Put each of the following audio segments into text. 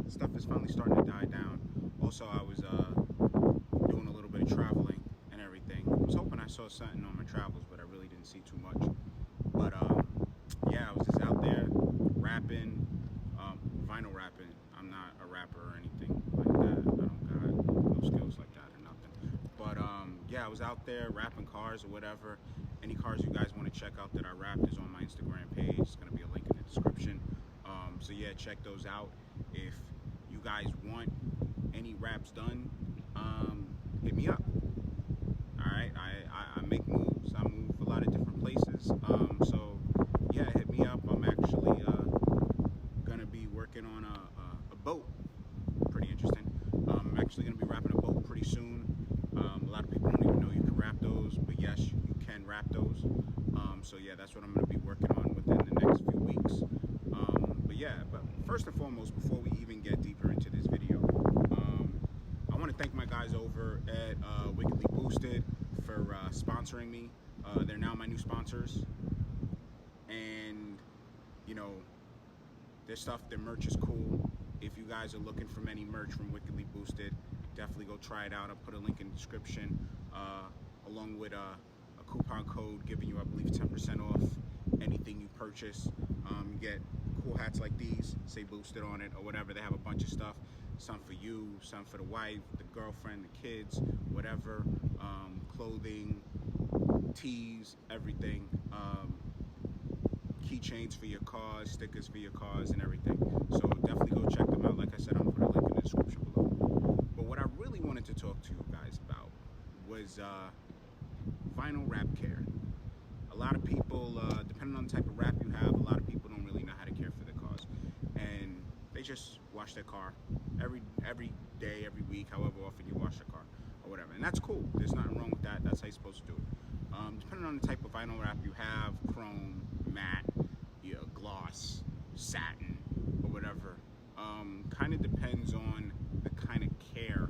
stuff is finally starting to die down. Also, I was doing a little bit of traveling and everything. I was hoping I saw something on my travels, but I really didn't see too much. But yeah, I was just out there rapping, vinyl rapping. I'm not a rapper or anything like that. I don't got no skills like that or nothing. But yeah, I was out there rapping cars or whatever. Any cars you guys want to check out that I rapped is on my Instagram page. It's gonna be a link in the description. So yeah, check those out. If you guys want any raps done, hit me up. All right, I make moves. I move a lot of different places. So yeah, hit me up. I'm actually gonna be working on a boat. Pretty interesting. I'm actually gonna be rapping a boat pretty soon. A lot of people don't even know you can rap those, but yes, you can rap those. So yeah, that's what I'm gonna be working on within the next few weeks. But yeah, but first and foremost, before we even get deeper into this video, I want to thank my guys over at Wickedly Boosted for sponsoring me. They're now my new sponsors, and you know, their stuff, their merch is cool. If you guys are looking for any merch from Wickedly Boosted, definitely go try it out. I'll put a link in the description, along with a coupon code giving you, I believe, 10% off anything you purchase. You get cool hats like these, say Boosted on it or whatever. They have a bunch of stuff, some for you, some for the wife, the girlfriend, the kids, whatever. Clothing, tees, everything. Keychains for your cars, stickers for your cars, and everything. So definitely go check them out. Like I said, I'm gonna put a link in the description below. But what I really wanted to talk to you guys about was vinyl rap care. A lot of people, depending on the type of rap you have, a lot of people don't really know how to care for their cars, and they just wash their car every day, every week, however often you wash your car or whatever, and that's cool. There's nothing wrong with that. That's how you're supposed to do it. Depending on the type of vinyl wrap you have, chrome, matte, gloss, satin, or whatever, kind of depends on the kind of care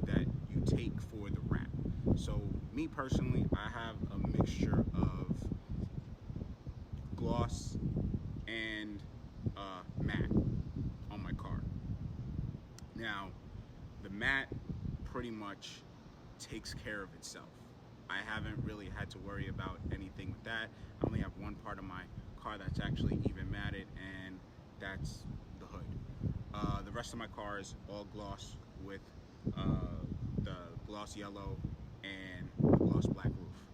that you take for the wrap. So me personally, I have a mixture of gloss and matte on my car. Now, the matte pretty much takes care of itself. I haven't really had to worry about anything with that. I only have one part of my car that's actually even matted, and that's the hood. The rest of my car is all gloss with the gloss yellow and the gloss black roof.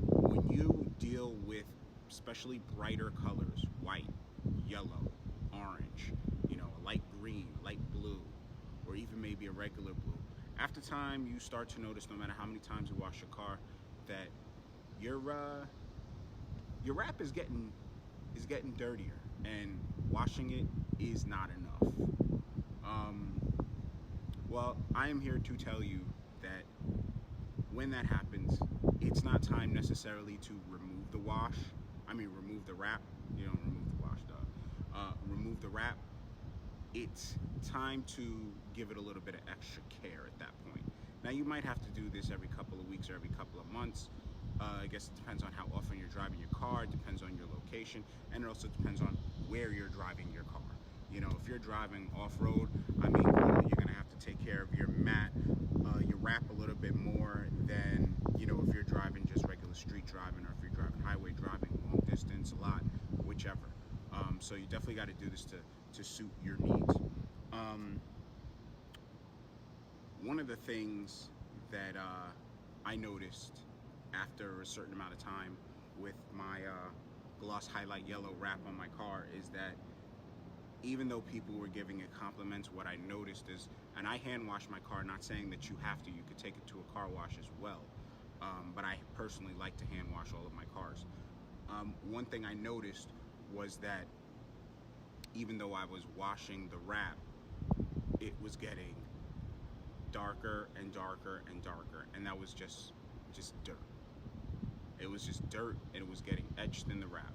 When you deal with especially brighter colors, white, yellow, orange, a light green, light blue, or even maybe a regular blue, after time you start to notice, no matter how many times you wash your car, that your wrap is getting dirtier, and washing it is not enough. Well, I am here to tell you that when that happens, it's not time necessarily to remove the wrap. You don't remove the wash, though. Remove the wrap. It's time to give it a little bit of extra care at that point. Now, you might have to do this every couple of weeks or every couple of months. I guess it depends on how often you're driving your car, it depends on your location, and it also depends on where you're driving your car. If you're driving off-road, clearly you're gonna have to take care of your matte, your wrap a little bit more than, if you're driving just regular street driving, or if you're driving highway driving, long distance, a lot, whichever. So you definitely got to do this to suit your needs. One of the things that I noticed after a certain amount of time with my gloss highlight yellow wrap on my car is that even though people were giving it compliments, what I noticed is, and I hand wash my car, not saying that you have to, you could take it to a car wash as well, but I personally like to hand wash all of my cars. One thing I noticed was that even though I was washing the wrap, it was getting darker and darker and darker, and that was just dirt. It was just dirt, and it was getting etched in the wrap.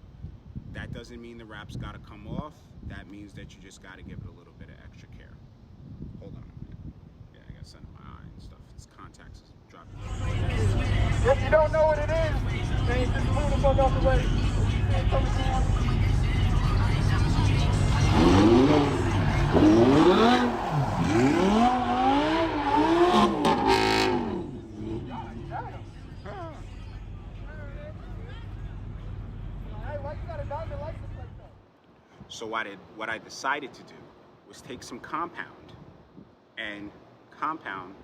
That doesn't mean the wrap's got to come off. That means that you just got to give it a little bit of extra care. Hold on a minute. Yeah, I got sun in my eye and stuff. It's contacts dropping. If you don't know what it is, then just move the fuck off the way. what I decided to do was take some compound and compound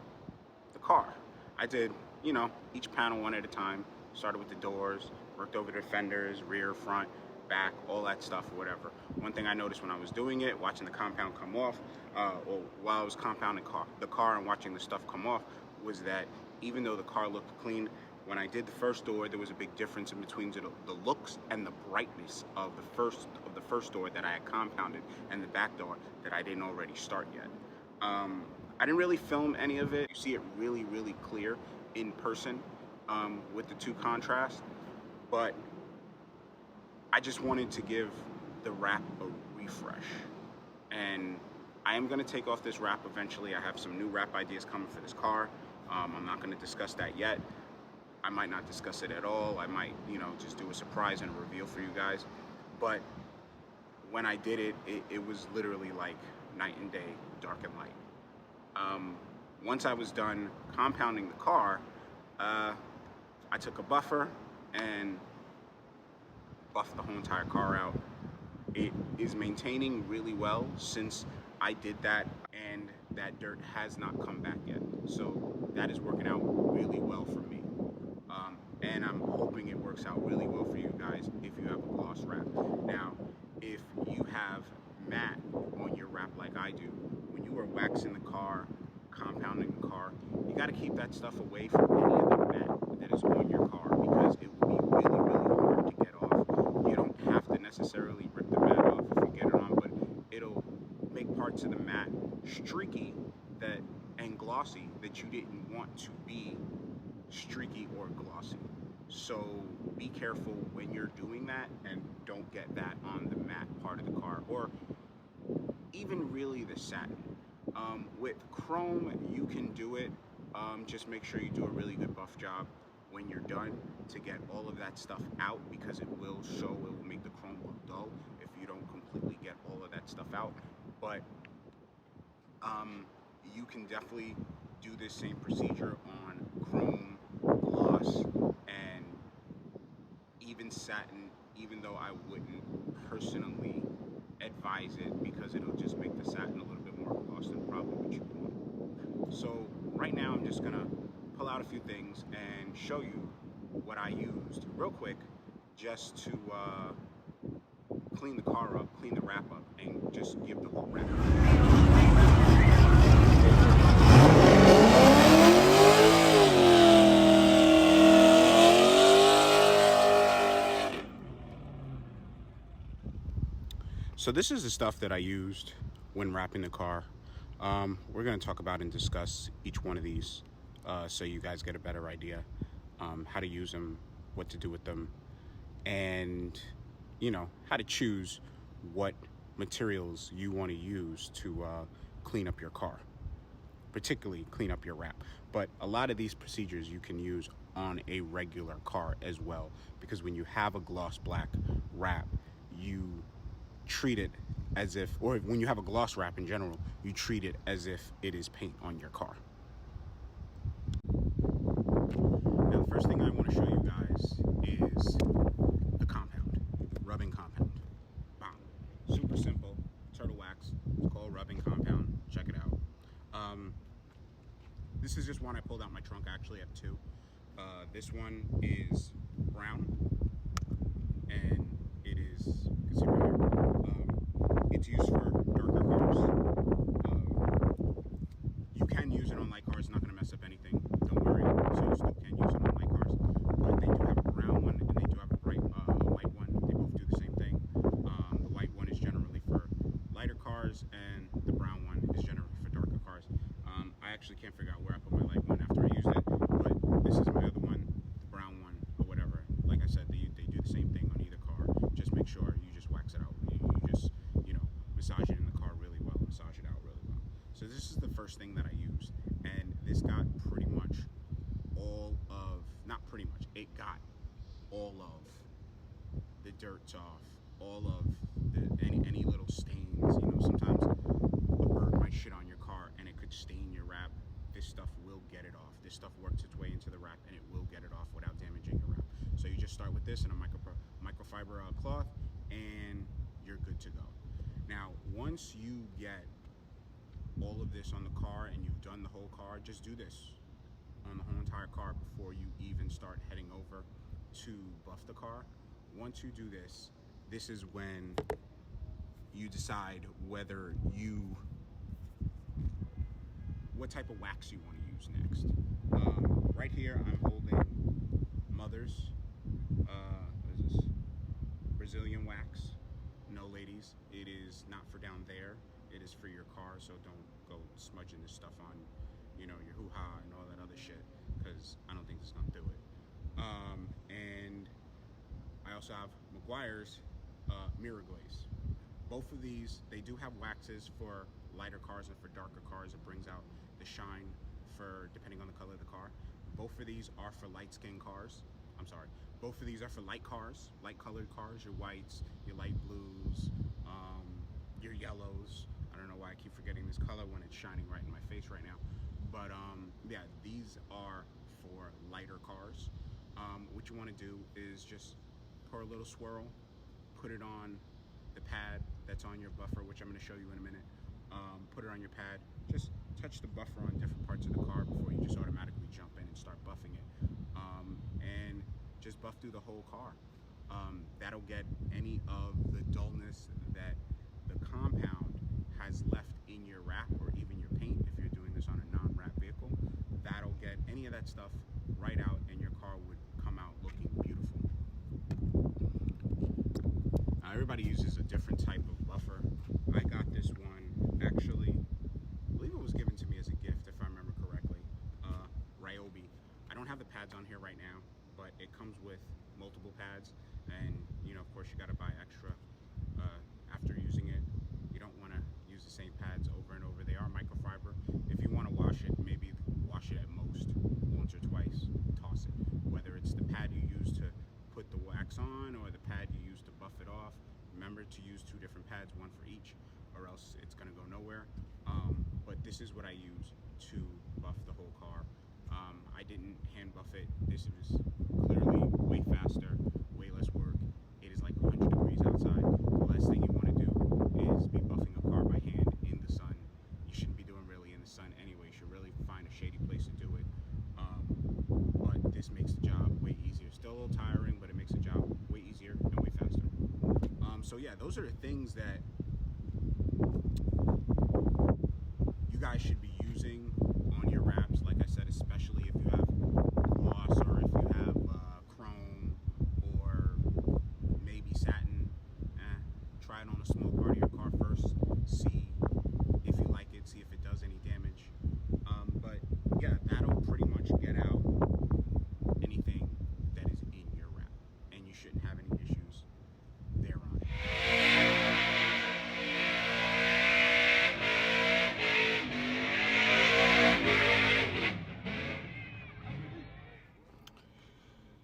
the car. I did, you know, each panel one at a time. Started with the doors, worked over the fenders, rear, front, back, all that stuff or whatever. One thing I noticed when I was doing it, watching the compound come off, or while I was compounding the car and watching the stuff come off, was that even though the car looked clean, when I did the first door, there was a big difference in between the looks and the brightness of the first door that I had compounded and the back door that I didn't already start yet. I didn't really film any of it. You see it really, really clear in person with the two contrasts, but I just wanted to give the wrap a refresh. And I am gonna take off this wrap eventually. I have some new wrap ideas coming for this car. I'm not gonna discuss that yet. I might not discuss it at all. I might, you know, just do a surprise and a reveal for you guys. But when I did it, it was literally like night and day, dark and light. Once I was done compounding the car, I took a buffer and buffed the whole entire car out. It is maintaining really well since I did that, and that dirt has not come back yet. So that is working out really well for me. And I'm hoping it works out really well for you guys if you have a gloss wrap. Now, if you have matte on your wrap like I do, when you are waxing the car, compounding the car, you got to keep that stuff away from any of the matte that is on your car, because it will be really, really hard to get off. You don't have to necessarily rip the matte off if you get it on, but it'll make parts of the matte streaky and glossy that you didn't want to be streaky or glossy. So be careful when you're doing that and don't get that on the matte part of the car, or even really the satin. With chrome, you can do it. Just make sure you do a really good buff job when you're done to get all of that stuff out, because it will make the chrome look dull if you don't completely get all of that stuff out. But you can definitely do this same procedure on chrome, gloss, and even satin, even though I wouldn't personally advise it, because it'll just make the satin a little bit more gloss than probably what you want. So right now I'm just gonna pull out a few things and show you what I used real quick just to clean the car up, clean the wrap up, and just give the whole wrap. So this is the stuff that I used when wrapping the car. We're going to talk about and discuss each one of these so you guys get a better idea how to use them, what to do with them, and you know, how to choose what materials you want to use to clean up your car, particularly clean up your wrap. But a lot of these procedures you can use on a regular car as well, because when you have a gloss black wrap, you treat it as if, or when you have a gloss wrap in general, you treat it as if it is paint on your car. Now, the first thing I want to show you guys is the compound, rubbing compound. Bam. Super simple, turtle wax. It's called rubbing compound. Check it out. This is just one I pulled out my trunk. I actually have two. This one is brown, and it is, you can see right here, it's used for darker cars. You can use it on light cars, not going to mess up anything, don't worry. So you still can use it on light cars, but they do have a brown one and they do have a bright white one. They both do the same thing. The white one is generally for lighter cars, and the brown one is generally for darker cars. I actually can't figure out where I put my light one after I used it, but this is my other one, the brown one or whatever. Like I said, they do the same thing on either car. Just make sure you just wax it out. You just, you know, massage it in the car really well, massage it out really well. So this is the first thing that I used, and this got pretty much all of, not pretty much, it got all of the dirts off, all of any little stains. You know, sometimes a bird might shit on your car and it could stain your wrap. This stuff will get it off. This stuff works its way into the wrap and it will get it off without damaging your wrap. So you just start with this and a microfiber cloth, and you're good to go. once you get all of this on the car and you've done the whole car, just do this on the whole entire car before you even start heading over to buff the car. Once you do this, this is when you decide what type of wax you want to use next. Right here I'm holding Mother's what is this? Brazilian wax. No, ladies, it is not for down there. It is for your car, so don't go smudging this stuff on, you know, your hoo-ha and all that other shit, because I don't think this is gonna do it. And I also have Meguiar's mirror glaze. Both of these, they do have waxes for lighter cars and for darker cars. It brings out the shine for depending on the color of the car. Both of these are for light skinned cars. I'm sorry. Both of these are for light cars, light colored cars, your whites, your light blues, your yellows. I don't know why I keep forgetting this color when it's shining right in my face right now. But yeah, these are for lighter cars. What you want to do is just pour a little swirl, put it on the pad that's on your buffer, which I'm going to show you in a minute. Put it on your pad. Just touch the buffer on different parts of the car before you just automatically jump in and start buffing it. And just buff through the whole car. That'll get any of the dullness that the compound has left in your wrap or even your paint if you're doing this on a non-wrap vehicle. That'll get any of that stuff right out and your car would come out looking beautiful. Everybody uses a different type of buffer. I got this one, actually, I believe it was given to me as a gift if I remember correctly, Ryobi. I don't have the pads on here right now, but it comes with multiple pads, and you know, of course, you got to buy extra after using it. You don't want to use the same pads over and over. They are microfiber. If you want to wash it, maybe wash it at most once or twice, toss it. Whether it's the pad you use to put the wax on or the pad you use to buff it off, remember to use 2 different pads, one for each, or else it's going to go nowhere. But this is what I use to buff the whole car. I didn't hand buff it. This was clearly way faster, way less work. It is like 100 degrees outside. The last thing you want to do is be buffing a car by hand in the sun. You shouldn't be doing really in the sun anyway. You should really find a shady place to do it. But this makes the job way easier. Still a little tiring, but it makes the job way easier and way faster. So yeah, those are the things that you guys should be using on your wraps. Like I said, especially if you have gloss or if you have chrome or maybe satin. Try it on a small part of your car first. See if you like it. See if it does any damage. But yeah, that'll pretty much get out anything that is in your wrap, and you shouldn't have any issues thereon.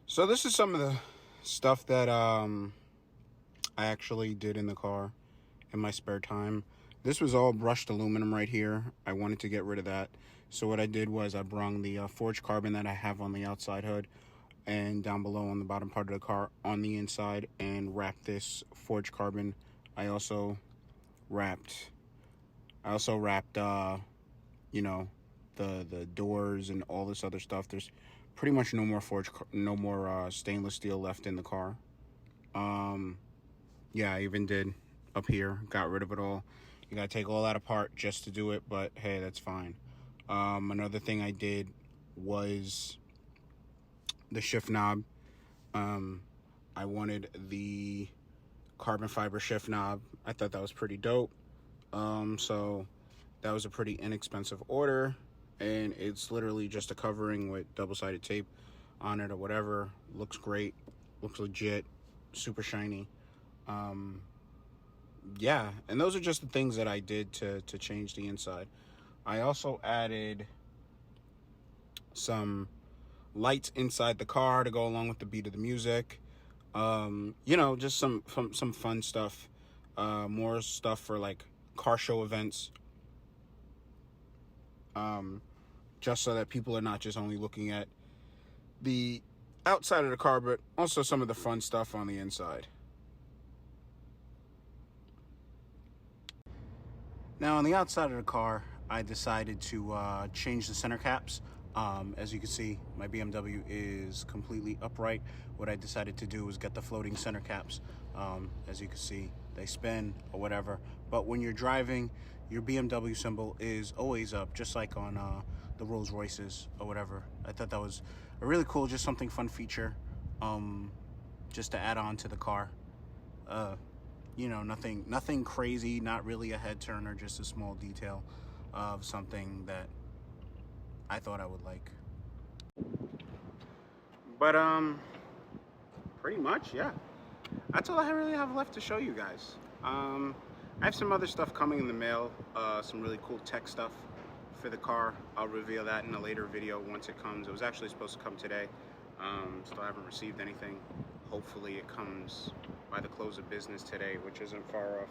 So this is some of the stuff that I actually did in the car in my spare time. This was all brushed aluminum right here. I wanted to get rid of that. So what I did was I brung the forged carbon that I have on the outside hood and down below on the bottom part of the car on the inside and wrapped this forged carbon. I also wrapped you know, the doors and all this other stuff. There's pretty much no more stainless steel left in the car. Yeah, I even did up here, got rid of it all. You gotta take all that apart just to do it, but hey, that's fine. Another thing I did was the shift knob. I wanted the carbon fiber shift knob. I thought that was pretty dope. So that was a pretty inexpensive order, and it's literally just a covering with double-sided tape on it or whatever. Looks great, looks legit, super shiny. Yeah, and those are just the things that I did to change the inside. I also added some lights inside the car to go along with the beat of the music. You know, just some fun stuff. More stuff for like car show events. Just so that people are not just only looking at the outside of the car, but also some of the fun stuff on the inside. Now on the outside of the car, I decided to change the center caps. As you can see, my BMW is completely upright. What I decided to do was get the floating center caps. As you can see, they spin or whatever. But when you're driving, your BMW symbol is always up, just like on the Rolls Royces or whatever. I thought that was a really cool, just something fun feature, just to add on to the car. You know, nothing crazy, not really a head turner, just a small detail of something that I thought I would like. But pretty much, yeah, that's all I really have left to show you guys. I have some other stuff coming in the mail, some really cool tech stuff for the car. I'll reveal that in a later video once it comes. It was actually supposed to come today. Still haven't received anything. Hopefully it comes by the close of business today, which isn't far off,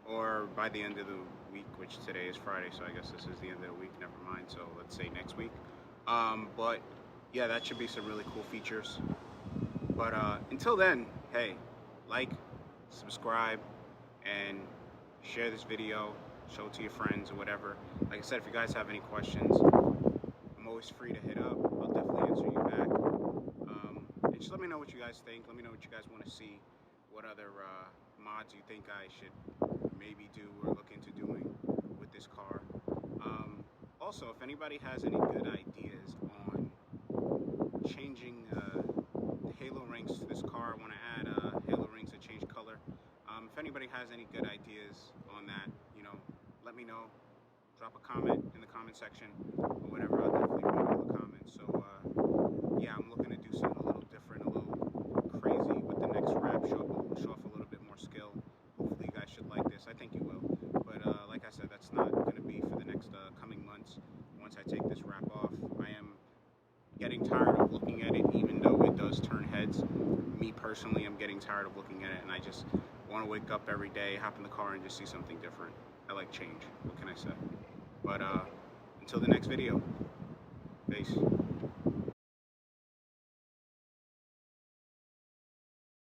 or by the end of the week, which today is Friday, so I guess this is the end of the week, never mind, so let's say next week. But yeah, that should be some really cool features. But until then, hey, like, subscribe, and share this video, show it to your friends or whatever. Like I said, if you guys have any questions, I'm always free to hit up. I'll definitely answer you back. And just let me know what you guys think. Let me know what you guys want to see, what other mods you think I should maybe do or look into doing with this car. Also, if anybody has any good ideas on changing the halo rings to this car, I want to add halo rings that change color. If anybody has any good ideas on that, you know, let me know. Drop a comment in the comment section or whatever. I'll definitely read all the comments. So yeah, I'm looking to do something a little different, a little crazy with the next wrap. Show off a little bit more skill. Hopefully you guys should like this. I think you will. But like I said, that's not going to be for the next coming months. Once I take this wrap off, I am getting tired of looking at it, even though it does turn heads. Me personally, I'm getting tired of looking at it, and I just want to wake up every day, hop in the car, and just see something different. I like change. What can I say? But until the next video, peace.